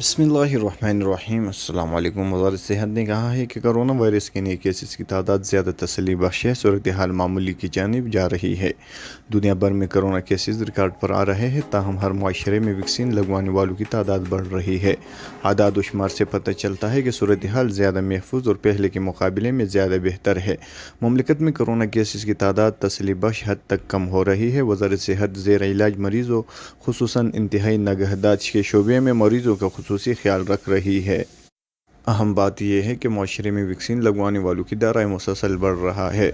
बिस्मिल्लाहिर्रहमानिर्रहीम। अस्सलाम वालेकुम। वज़ारत सेहत ने कहा है कि कोरोना वायरस के नए केसेस की तादाद ज़्यादा तसल्ली बख्श है। सूरत हाल मामूली की जानिब जा रही है। दुनिया भर में कोरोना केसेस रिकॉर्ड पर आ रहे हैं, ताहम हर मुआशरे में वैक्सीन लगवाने वालों की तादाद बढ़ रही है। आदाद व शुमार से पता चलता है कि सूरत हाल ज़्यादा महफूज और पहले के मुकाबले में ज़्यादा बेहतर है। मुमलिकत में कोरोना केसेस की तादाद तसल्ली बख्श हद तक कम हो रही है। वज़ारत सेहत ज़ेर इलाज मरीज़ों खुसूसन इंतहाई नगहदाश्त के शोबे में मरीज़ों का खुसूसी ख्याल रख रही है। अहम बात यह है कि माशरे में वैक्सीन लगवाने वालों की दायरा मुसलसल बढ़ रहा है।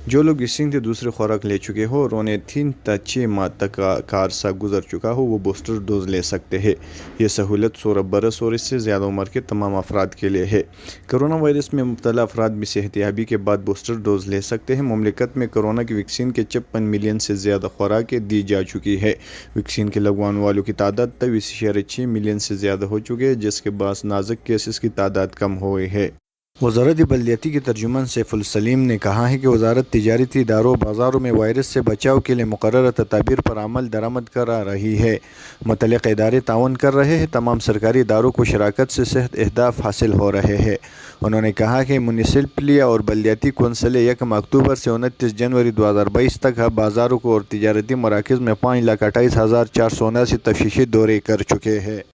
जो लोग वैक्सीन से दूसरी खुराक ले चुके हो और उन्हें 3 से 6 माह तक का अरसा गुजर चुका हो, वो बूस्टर डोज ले सकते हैं। ये सहूलत 16 बरस और इससे ज़्यादा उम्र के तमाम अफराद के लिए है। कोरोना वायरस में मुब्तला अफराद भी सेहतियाबी के बाद बूस्टर डोज ले सकते हैं। मुमलिकत में कोरोना की वैक्सीन के 56 मिलियन से ज़्यादा खुराकें दी जा चुकी है। वैक्सीन के लगवाने वालों की तादाद 23.6 मिलियन से ज़्यादा हो चुकी है, जिसके बाद नाजुक केसेस की तादाद कम हुई है। वज़ारत बल्दियाती के तर्जुमान सैफुल सलीम ने कहा है कि वज़ारत तिजारती इदारों बाज़ारों में वायरस से बचाव के लिए मुकर्रर तदाबीर पर अमल दरामद करा रही है। मुतल्लिक़ इदारे ताउन कर रहे हैं। तमाम सरकारी इदारों को शराकत से सेहत अहदाफ हासिल हो रहे हैं। उन्होंने कहा कि म्यूनिसिपली और बल्दियाती कौंसिलें 1 अक्टूबर से 29 जनवरी 2022 तक बाज़ारों को और तिजारती मराकज़ में 5,28,479 तफ्तीशी दौरे कर चुके हैं।